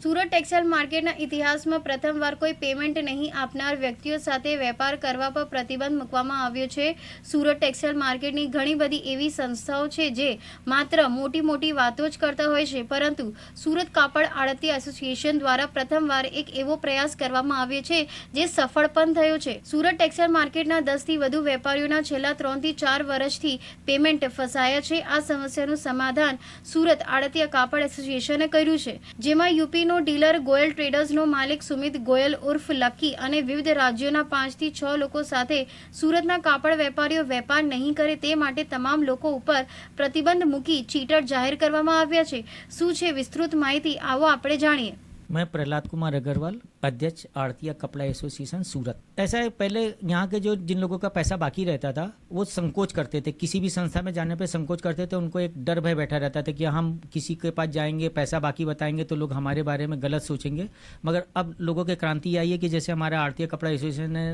Surat textile માર્કેટના ઇતિહાસમાં પ્રથમવાર કોઈ પેમેન્ટ નહીં આપનાર વ્યક્તિઓ સાથે વેપાર કરવા પર પ્રતિબંધ મૂકવામાં આવ્યો છે। સુરત ટેક્સટાઇલ માર્કેટની ઘણી બધી એવી સંસ્થાઓ છે જે માત્ર મોટી મોટી વાતો જ કરતા હોય છે, પરંતુ સુરત કાપડ આડતી એસોસિએશન દ્વારા પ્રથમવાર એક એવો પ્રયાસ કરવામાં આવ્યો છે જે સફળ પણ થયો છે। સુરત ટેક્સટાઇલ માર્કેટના 10થી વધુ વેપારીઓના છેલ્લા 3 થી 4 વર્ષથી પેમેન્ટ ફસાયા છે। આ સમસ્યાનું સમાધાન સુરત આડતીયા કાપડ એસોસિએશને કર્યું છે, જેમાં યુપી डीलर गोयल ट्रेडर्स नो मालिक सुमित गोयल उर्फ लकी અને વિવિધ રાજ્યોના 5 થી 6 લોકો સાથે સુરતના કાપડ વેપારીઓ વેપાર નહીં કરે તે માટે તમામ લોકો ઉપર પ્રતિબંધ મૂકી ચીટર જાહેર કરવામાં આવ્યા છે। શું છે વિસ્તૃત માહિતી, આવો આપણે જાણીએ। मैं प्रहलाद कुमार अग्रवाल, अध्यक्ष आड़तिया कपड़ा एसोसिएशन सूरत। ऐसा है, पहले यहाँ के जो जिन लोगों का पैसा बाकी रहता था वो संकोच करते थे, किसी भी संस्था में जाने पे संकोच करते थे। उनको एक डर भय बैठा रहता था कि हम किसी के पास जाएंगे, पैसा बाकी बताएंगे तो लोग हमारे बारे में गलत सोचेंगे। मगर अब लोगों की क्रांति आई है कि जैसे हमारा आड़तिया कपड़ा एसोसिएशन ने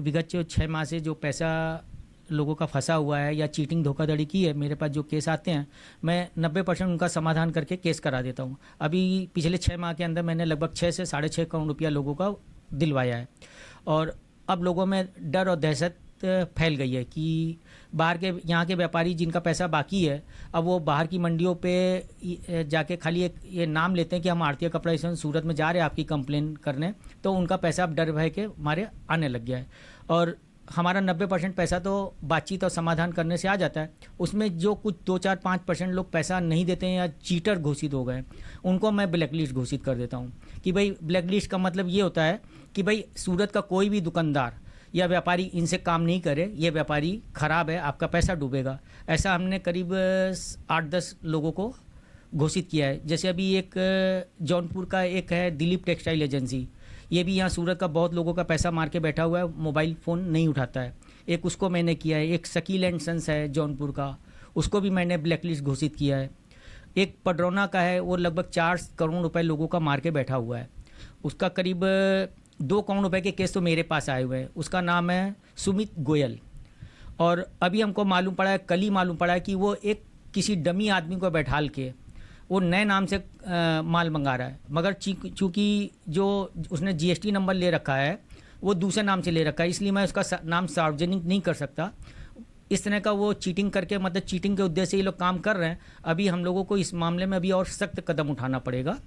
विगत जो 6 माह से जो पैसा लोगों का फंसा हुआ है या चीटिंग धोखाधड़ी की है, मेरे पास जो केस आते हैं मैं 90% उनका समाधान करके केस करा देता हूँ। अभी पिछले 6 माह के अंदर मैंने लगभग 6 से 6.5 करोड़ रुपया लोगों का दिलवाया है। और अब लोगों में डर और दहशत फैल गई है कि बाहर के यहाँ के व्यापारी जिनका पैसा बाकी है, अब वो बाहर की मंडियों पे जाके खाली एक ये नाम लेते हैं कि हम आड़तिया कपड़ा एसोसिएशन सूरत में जा रहे हैं आपकी कंप्लेन करने, तो उनका पैसा अब डर भय के मारे आने लग गया है। और हमारा 90% पैसा तो बातचीत और समाधान करने से आ जाता है। उसमें जो कुछ 2-4-5% लोग पैसा नहीं देते हैं या चीटर घोषित हो गए, उनको मैं ब्लैक लिस्ट घोषित कर देता हूँ। कि भाई ब्लैक लिस्ट का मतलब ये होता है कि भाई सूरत का कोई भी दुकानदार या व्यापारी इनसे काम नहीं करे, ये व्यापारी खराब है, आपका पैसा डूबेगा। ऐसा हमने करीब 8-10 लोगों को घोषित किया है। जैसे अभी एक जौनपुर का एक है दिलीप टेक्सटाइल एजेंसी, ये भी यहाँ सूरत का बहुत लोगों का पैसा मार के बैठा हुआ है, मोबाइल फ़ोन नहीं उठाता है। एक उसको मैंने किया है। एक शकील एंड सन्स है जौनपुर का, उसको भी मैंने ब्लैक लिस्ट घोषित किया है। एक पडरौना का है, वो लगभग 4 करोड़ रुपए लोगों का मार के बैठा हुआ है, उसका करीब 2 करोड़ रुपए के केस तो मेरे पास आए हुए हैं। उसका नाम है सुमित गोयल। और अभी हमको मालूम पड़ा है, कल ही मालूम पड़ा है कि वो एक किसी डमी आदमी को बैठाल के वो नए नाम से माल मंगा रहा है, मगर चूँकि जो उसने जीएसटी नंबर ले रखा है वो दूसरे नाम से ले रखा है, इसलिए मैं उसका नाम सार्वजनिक नहीं कर सकता। इस तरह का वो चीटिंग करके, मतलब चीटिंग के उद्देश्य से ये लोग काम कर रहे हैं। अभी हम लोगों को इस मामले में अभी और सख्त कदम उठाना पड़ेगा।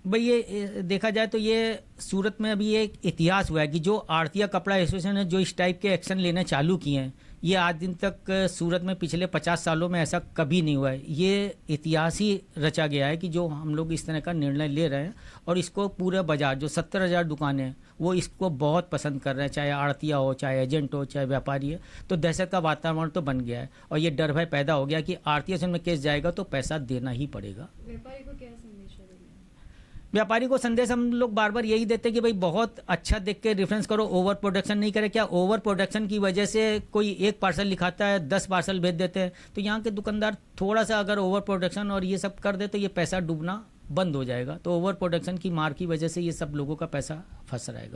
भाई ये देखा जाए तो ये सूरत में अभी एक इतिहास हुआ है कि जो आड़तिया कपड़ा एसोसिएशन ने जो इस टाइप के एक्शन लेने चालू किए हैं, ये आज दिन तक सूरत में पिछले 50 सालों में ऐसा कभी नहीं हुआ है। ये इतिहास ही रचा गया है कि जो हम लोग इस तरह का निर्णय ले रहे हैं, और इसको पूरा बाजार जो 70,000 दुकानें हैं वो इसको बहुत पसंद कर रहे हैं, चाहे आड़तिया हो, चाहे एजेंट हो, चाहे व्यापारी है। तो दहशत का वातावरण तो बन गया है और ये डर भय पैदा हो गया कि आड़तिया से में केस जाएगा तो पैसा देना ही पड़ेगा। व्यापारी को क्या संदेश है? व्यापारी को संदेश हम लोग बार बार यही देते हैं कि भाई बहुत अच्छा देख के रेफरेंस करो, ओवर प्रोडक्शन नहीं करे। क्या ओवर प्रोडक्शन की वजह से कोई एक पार्सल लिखाता है 10 पार्सल भेज देते हैं, तो यहाँ के दुकानदार थोड़ा सा अगर ओवर प्रोडक्शन और ये सब कर दे तो ये पैसा डूबना बंद हो जाएगा। तो ओवर प्रोडक्शन की मार की वजह से ये सब लोगों का पैसा फंस रहेगा।